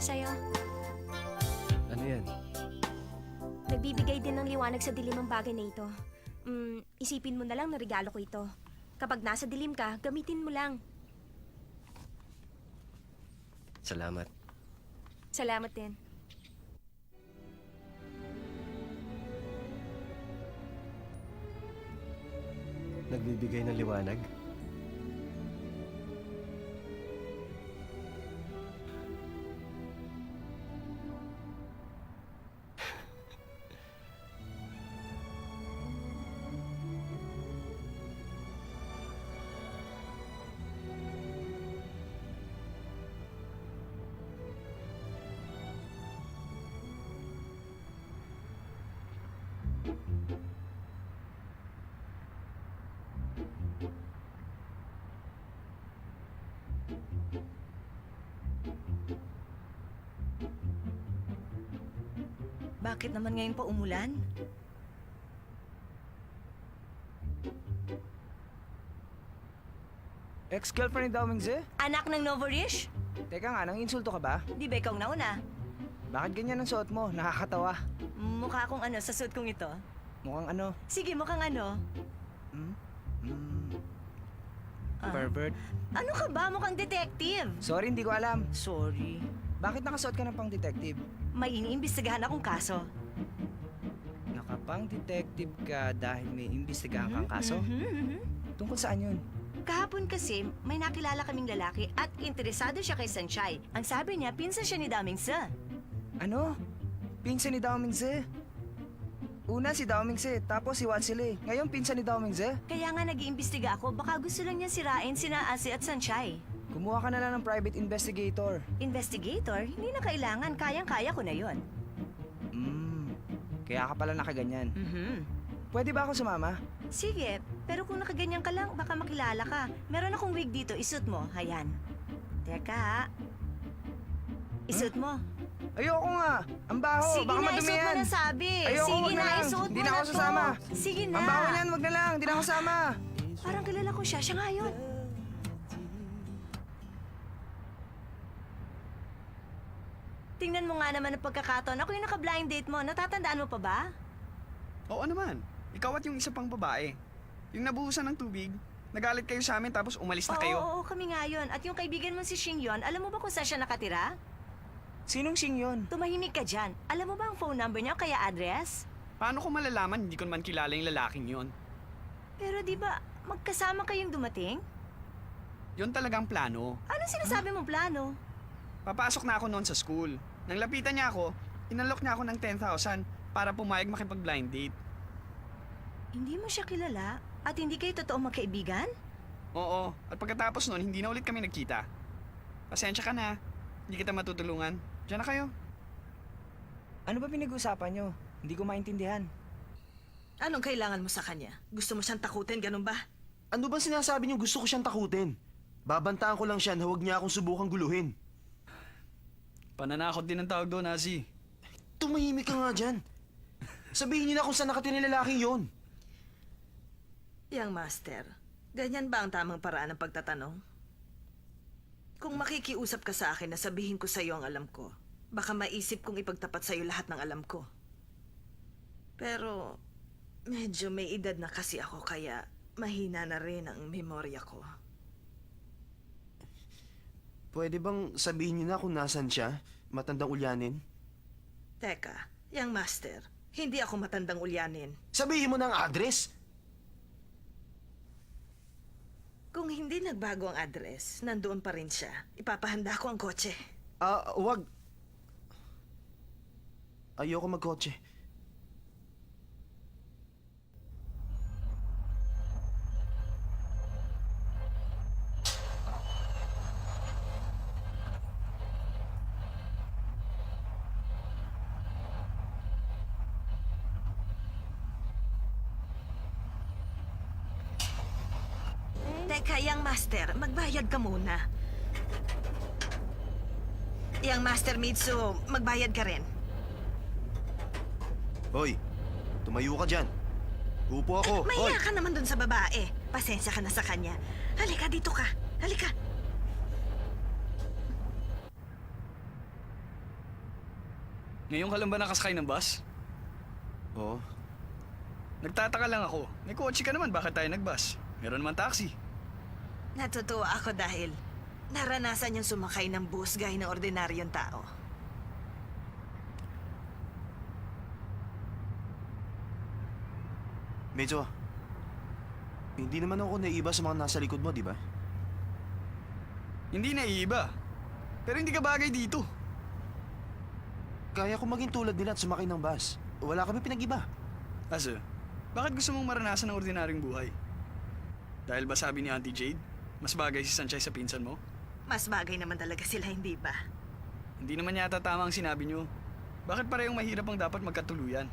sa'yo. Ano yan? Nagbibigay din ng liwanag sa dilim ang bagay na ito. Isipin mo na lang na regalo ko ito. Kapag nasa dilim ka, gamitin mo lang. Salamat. Salamat din. Nagbibigay ng liwanag? Bakit naman ngayon pa umulan? Ex-girlfriend ni Dao Mingze? Anak ng Novorish? Teka nga, nang insulto ka ba? Di ba ikaw nauna? Bakit ganyan ang suot mo? Nakakatawa. Mukha akong ano sa suit kong ito. Mukhang ano? Sige, mukhang ano. Hmm? Ah. Pervert. Ano ka ba? Mukhang detective. Sorry, hindi ko alam. Sorry. Bakit nakasuot ka ng pang detective? May iniimbestigahan akong kaso. Nakapang detective ka dahil may imbestigahan kang kaso? Mhm. Tungkol saan yun? Kahapon kasi, may nakilala kaming lalaki at interesado siya kay Sanchay. Ang sabi niya, pinsan siya ni Daming Sa. Ano? Pinsan ni Dao Mingze? Una si Dao Mingze, tapos si Watsile. Ngayon pinsan ni Dao Mingze? Kaya nga nag-iimbestiga ako, baka gusto lang niya sirain sina Asi at Sanchay. Kumuha ka na lang ng private investigator. Investigator? Hindi na kailangan, kayang-kaya ko na yon. Kaya ka pala nakaganyan. Mhm. Pwede ba ako sumama? Sige, pero kung nakaganyan ka lang, baka makilala ka. Meron akong wig dito, isuot mo. Hayan. Teka. Isuot mo. Ayoko nga! Ang baho! Sige Baka na, madumi isuot mo yan! na sabi. Ayoko, Sige wag na na, lang. isuot Hindi mo na ako to. sasama. Sige na. Ang baho niyan, wag na lang! Hindi na ako sama! Parang kilala ko siya. Siya nga yun. Tingnan mo nga naman ang pagkakataon. Ako yung naka-blind date mo. Natatandaan mo pa ba? Oo naman. Ikaw at yung isa pang babae. Yung nabuhusan ng tubig, nagalit kayo sa amin tapos umalis na kayo. Oo, kami nga yun. At yung kaibigan mo si Xing yun, alam mo ba kung saan siya nakatira? Sinong Sing yun? Tumahimik ka dyan. Alam mo ba ang phone number niya o kaya address? Paano ko malalaman hindi ko naman kilala yung lalaking yon? Pero di ba, magkasama kayong dumating? Yon talagang plano. Anong sinasabi mong plano? Papasok na ako noon sa school. Nang lapitan niya ako, inalok niya ako ng 10,000 para pumayag makipag-blind date. Hindi mo siya kilala? At hindi kayo totoong magkaibigan? Oo, at pagkatapos noon, hindi na ulit kami nagkita. Pasensya ka na. Hindi kita matutulungan. Diyan na kayo. Ano ba pinag-uusapan nyo? Hindi ko maintindihan. Anong kailangan mo sa kanya? Gusto mo siyang takutin, ganun ba? Ano ba sinasabi niyo gusto ko siyang takutin? Babantaan ko lang siya na huwag niya akong subukang guluhin. Pananakot din ang tawag doon, Asi. Tumahimik ka nga dyan. Sabihin niyo na kung saan nakatira lalaking yon. Yang master, ganyan ba ang tamang paraan ng pagtatanong? Kung makikiusap ka sa akin na sabihin ko sa iyo ang alam ko, baka maisip kong ipagtapat sa iyo lahat ng alam ko. Pero medyo may edad na kasi ako kaya mahina na rin ang memorya ko. Pwede bang sabihin niyo na kung nasan siya? Matandang ulyanin? Teka, Yang master, hindi ako matandang ulyanin. Sabihin mo na ang address! Kung hindi nagbago ang address, nandoon pa rin siya. Ipapahanda ko ang kotse. Wag. Ayoko magkotse. Teka, Yang master, magbayad ka muna. Yang master Mitsu, magbayad ka rin. Hoy, tumayo ka dyan. Upo ako. Hoy! Mahiya ka naman dun sa babae. Pasensya ka na sa kanya. Halika, dito ka. Halika. Ngayon ka lang ba nakasakay ng bus? Oo. Nagtataka lang ako. May kotse ka naman, bakit tayo nag-bus? Meron naman taxi. Natutuwa ako dahil naranasan niyang sumakay ng bus gaya ng ordinaryong tao. Medyo, hindi naman ako naiiba sa mga nasa likod mo, di ba? Hindi na iiba. Pero hindi ka bagay dito. Kaya ko maging tulad nila at sumakay ng bus. Wala kami pinag-iba. Aso, bakit gusto mong maranasan ng ordinaryong buhay? Dahil ba sabi ni Auntie Jade, mas bagay si Sanchez sa pinsan mo? Mas bagay naman talaga sila, hindi ba? Hindi naman yata tama ang sinabi niyo. Bakit parehong mahirap ang dapat magkatuluyan?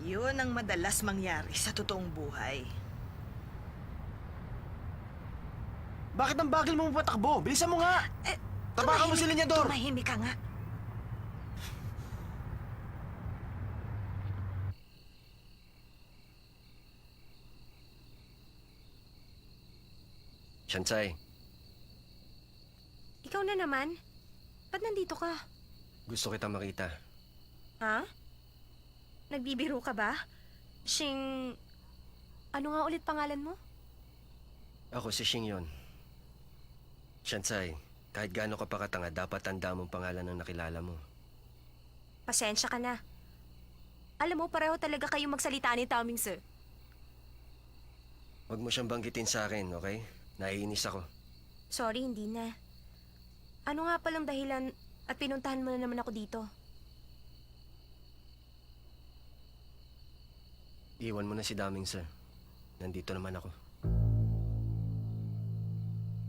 Yun ang madalas mangyari sa totoong buhay. Bakit ang bagal mo patakbo? Bilisan mo nga! Tapakan mo si Lenyador! Tumahimik ka nga. Shansay, Ikaw na naman? Ba't nandito ka? gusto kita makita. Ha? Nagbibiro ka ba? Shing... Ano nga ulit pangalan mo? Ako si Shing yon. Shansay, kahit gaano ka pa katanga, dapat tanda mong pangalan ng nakilala mo. Pasensya ka na. Alam mo, pareho talaga kayong magsalita ni Tao Ming Tse. Huwag mo siyang banggitin sa akin, okay? Naiinis ako. Sorry, hindi na. Ano nga palang dahilan at pinuntahan mo na naman ako dito? Iwan mo na si Daming Sir. Nandito naman ako.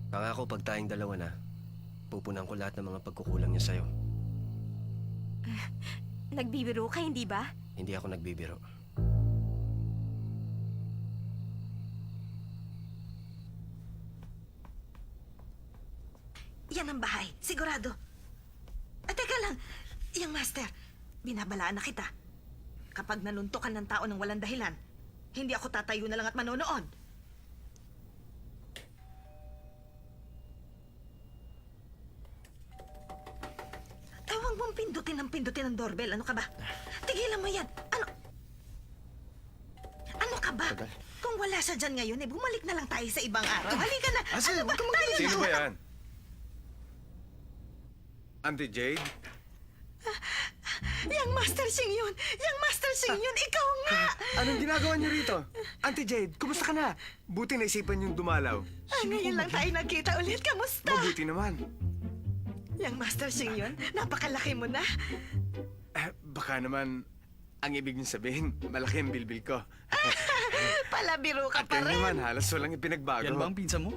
Pangako, pag tayong dalawa na, pupunan ko lahat ng mga pagkukulang niya sa'yo. Nagbibiro ka, hindi ba? Hindi ako nagbibiro. Yan ang bahay, sigurado. At teka lang, yung master, binabalaan na kita. Kapag nanuntukan ng tao ng walang dahilan, hindi ako tatayo na lang at manonood. Huwag mong pindutin ng doorbell. Ano ka ba? Tigilan mo yan. Ano ka ba? Tagal. Kung wala siya dyan ngayon, bumalik na lang tayo sa ibang araw. Halika na. Ase, Ano ba? huwag ka Tayo mag- na. Sino ba yan? Auntie Jade? Yang Master Sing yun! Yang Master Sing yun! Ikaw nga! Anong ginagawa niyo rito? Auntie Jade, kumusta ka na? Buti naisipan niyong dumalaw. Ngayon lang tayo nagkita ulit. Kamusta? Mabuti naman. Yang Master Sing yun? Napakalaki mo na. Baka naman, ang ibig niyo sabihin, malaki ang bilbil ko. Palabiro ka At pa yan rin. naman, halos walang ipinagbago. Yan ba ang pinsan mo?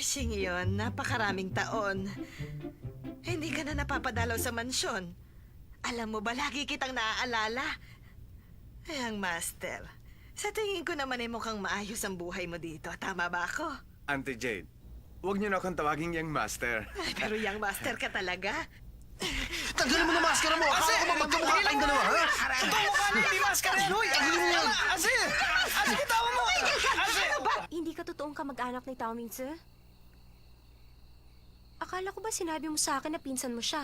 Sing yun, napakaraming taon. Hindi ka na napapadalaw sa mansyon. Alam mo ba, lagi kitang naaalala. Yang Master, sa tingin ko naman ay mukhang maayos ang buhay mo dito. Tama ba ako? Auntie Jade, huwag niyo na akong tawagin yung master. Ay, pero Yang Master ka talaga. Tanggalin mo na maskara mo! Akala ko ba magkamukha tayong dalawa, ha? Ito mukha niya, hindi maskara! Hoy, Tanggalin mo yan! Ase! Ase, bitawan mo! Ase! Hindi ka totoong kamag-anak ni Tao Ming Tse? Akala ko ba sinabi mo sa akin na pinsan mo siya?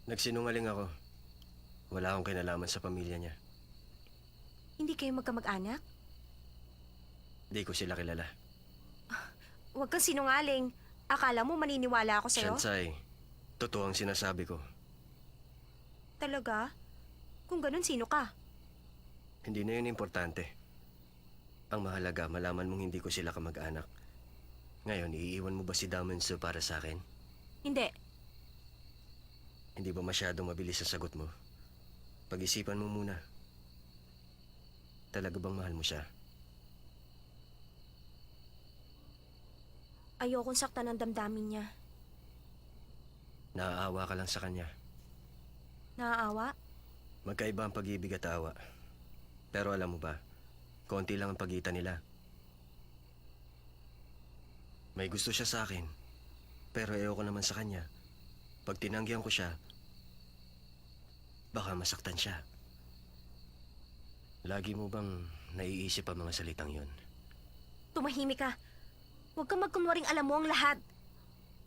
Nagsinungaling ako. Wala akong kinalaman sa pamilya niya. Hindi kayo magkamag-anak? Di ko sila kilala. Huwag kang sinungaling. Akala mo maniniwala ako sa'yo? Shansay, totoo ang sinasabi ko. Talaga? Kung ganun, sino ka? Hindi na yun importante. Ang mahalaga, malaman mong hindi ko sila kamag-anak. Ngayon, iiwan mo ba si Damanso para sa akin? Hindi. Hindi ba masyadong mabilis sa sagot mo? Pag-isipan mo muna. Talaga bang mahal mo siya? Ayokong saktan ang damdamin niya. Naaawa ka lang sa kanya. Naaawa? Magkaiba ang pag-ibig at awa. Pero alam mo ba, konti lang ang pagitan nila. May gusto siya sa akin, pero ayoko naman sa kanya. Pag tinanggihan ko siya, baka masaktan siya. Lagi mo bang naiisip ang mga salitang yon? Tumahimik ka. Huwag kang magkunwaring alam mo ang lahat.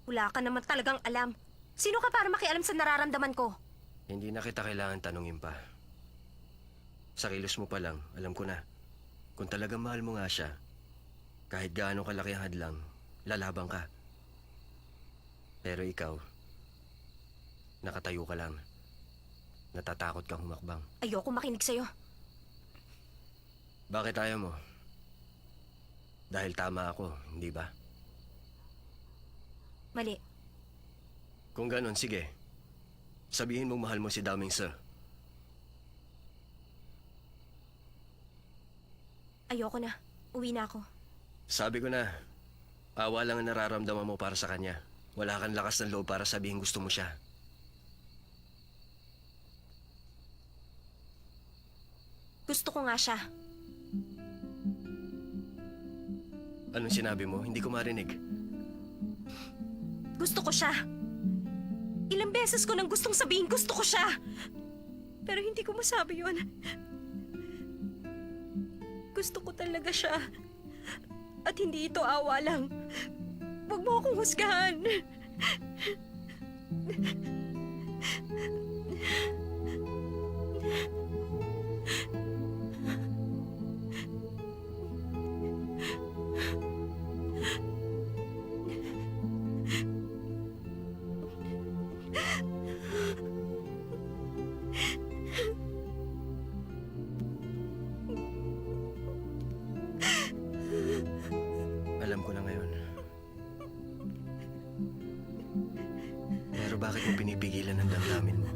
Wala ka naman talagang alam. Sino ka para makialam sa nararamdaman ko? Hindi na kita kailangan tanungin pa. Sa kilos mo pa lang, alam ko na. Kung talagang mahal mo nga siya, kahit gaano kalaki ang hadlang, lalabang ka. Pero ikaw, nakatayo ka lang. Natatakot kang humakbang. Ayoko makinig sa'yo. Bakit ayaw mo? Dahil tama ako, hindi ba? Mali. Kung ganon, sige. Sabihin mong mahal mo si Daming Sir. Ayoko na. Uwi na ako. Sabi ko na, awa lang ang nararamdaman mo para sa kanya. Wala kang lakas ng loob para sabihin gusto mo siya. Gusto ko nga siya. Anong sinabi mo? Hindi ko marinig. Gusto ko siya. Ilang beses ko nang gustong sabihin gusto ko siya. Pero hindi ko masabi yun. Gusto ko talaga siya. At hindi ito awa lang. Huwag mo akong husgahan. Alam ko na ngayon. Pero bakit mo pinipigilan ang damdamin mo?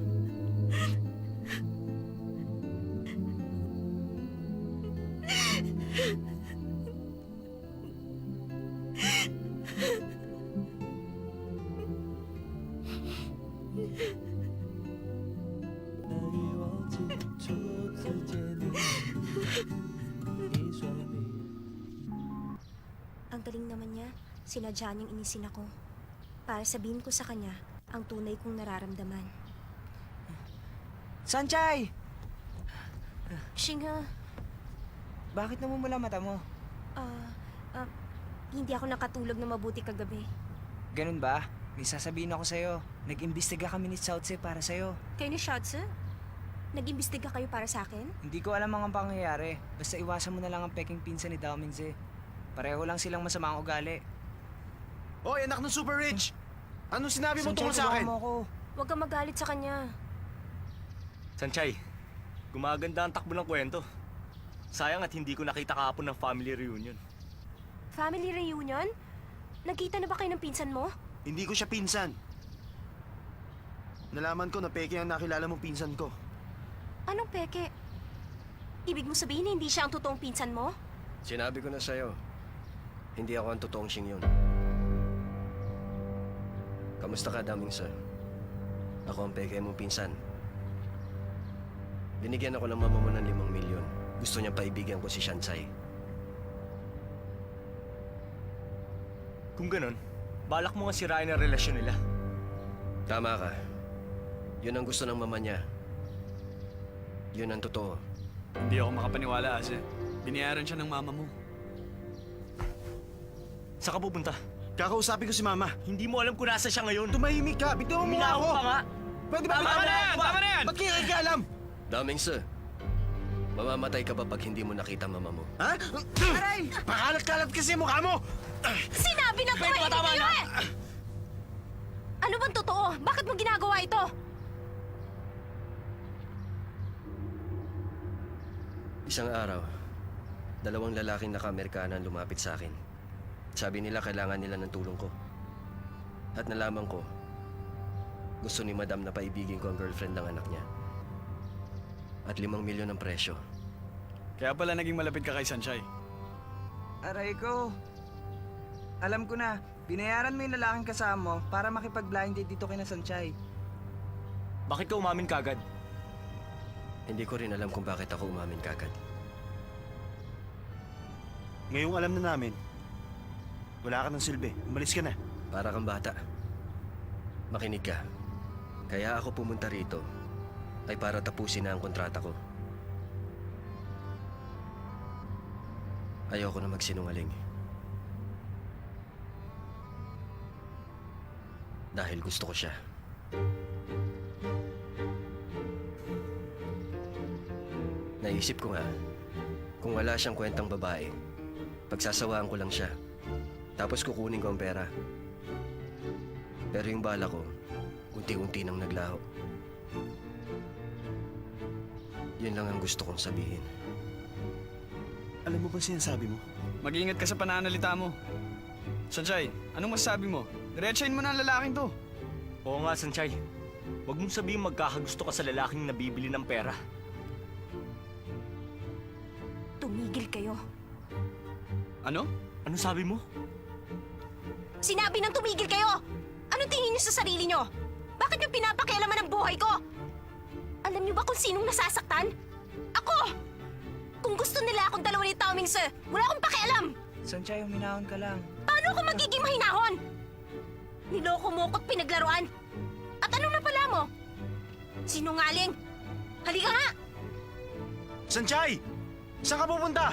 Ang galing naman niya, sinadya niyang inisin ako. Para sabihin ko sa kanya ang tunay kong nararamdaman. Sanchay! Shinga, Bakit namumula mata mo? hindi ako nakatulog na mabuti kagabi. Ganun ba? May sasabihin ako sa'yo. Nag-imbestiga kami ni Southse para sa'yo. Kayo ni Shotze? Nag-imbestiga kayo para sa akin? Hindi ko alam ang pangyayari. Basta iwasan mo na lang ang peking pinsan ni Dao Mingze. Pareho lang silang masama ang ugali. Hoy, anak ng Super Rich! Anong sinabi mo Sanchay, tungkol sa akin? tulungan mo ako. Huwag kang magalit sa kanya. Sanchay, gumaganda ang takbo ng kwento. Sayang at hindi ko nakita kahapon ng family reunion. Family reunion? Nagkita na ba kayo ng pinsan mo? Hindi ko siya pinsan. Nalaman ko na peke ang nakilala mong pinsan ko. Anong peke? Ibig mo sabihin na hindi siya ang totoong pinsan mo? Sinabi ko na sa'yo, hindi ako ang totoong Xing yun. Kamusta ka, Daming Sir? Ako ang peke mong pinsan. Binigyan ako ng mama mo ng 5 milyon. Gusto niya paibigyan ko si Shansai. Kung ganon, balak mo nga sirain ang relasyon nila. Tama ka. Yun ang gusto ng mama niya. Yun ang totoo. Hindi ako makapaniwala, Ase. Binayaran siya ng mama mo. Saan ka pupunta? Kakausapin ko si Mama. Hindi mo alam kung nasa siya ngayon. Tumahimik ka! Bitaw mo nga Uminahon ako! pa nga! Pwede ba? Tama na yan! Tama na yan! Ba't kaya alam? Daming Sir, mamamatay ka ba pag hindi mo nakita mama mo? Ha? Aray! Pakalat-kalat kasi mukha mo! Sinabi na to eh! tama Hindi na. eh! Ano bang totoo? Bakit mo ginagawa ito? Isang araw, 2 lalaking naka-Amerikana ang lumapit sa akin. Sabi nila kailangan nila ng tulong ko. At nalaman ko, gusto ni Madam na paibigin ko ang girlfriend ng anak niya. At 5 milyon ang presyo. Kaya pala naging malapit ka kay Sanchay. Aray ko. Alam ko na. Binayaran mo yung lalaking kasama mo para makipag-blind date dito kina Sanchay. Bakit ka umamin kagad? Hindi ko rin alam kung bakit ako umamin kagad. Ngayong alam na namin, wala ka ng silbi. Umalis ka na. Para kang bata. Makinig ka. Kaya ako pumunta rito ay para tapusin na ang kontrata ko. Ayoko na magsinungaling. Dahil gusto ko siya. Naisip ko nga, kung wala siyang kwentang babae, pagsasawaan ko lang siya. Tapos kukunin ko ang pera. Pero yung bala ko, unti-unti nang naglaho. Yun lang ang gusto kong sabihin. Alam mo ba sinasabi mo? Mag-iingat ka sa pananalita mo. Sanchay, anong masasabi mo? Diretsahin mo na ang lalaking to. Oo nga, Sanchay. Huwag mong sabihin magkakagusto ka sa lalaking nabibili ng pera. Tumigil kayo. Ano? Ano sabi mo? Sinabi ng tumigil kayo! Anong tingin niyo sa sarili niyo? Bakit niyo pinapakialaman ang buhay ko? Alam niyo ba kung sinong nasasaktan? Ako! Kung gusto nila akong dalawa ni Tao Ming Se, wala akong pakialam! Sanchay, huminahon ka lang. Paano ako magiging mahinahon? Niloko mo ko't pinaglaruan? At anong napala mo? Sinungaling! Halika nga! Sanchay! Saan ka pupunta?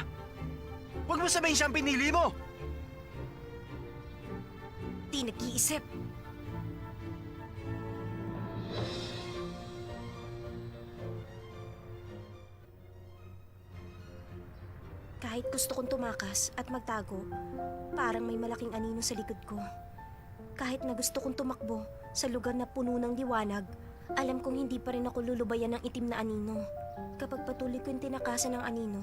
Huwag mo sabihin siyang pinili mo! Di nag-iisip. Kahit gusto kong tumakas at magtago, parang may malaking anino sa likod ko. Kahit na gusto kong tumakbo sa lugar na puno ng liwanag, alam kong hindi pa rin ako lulubayan ng itim na anino. Kapag patuloy ko yung tinakasan ng anino,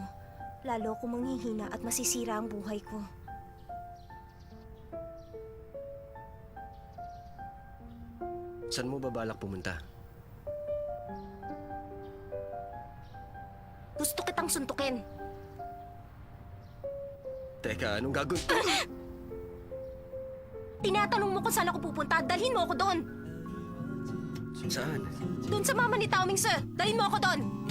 lalo akong manghihina at masisira ang buhay ko. Saan mo babalak pumunta? Gusto kitang suntukin. Teka, anong gagawin? Tinatanong mo kung saan ako pupunta, dalhin mo ako doon. Saan? Doon sa mama ni Tao Ming Se, dalhin mo ako doon.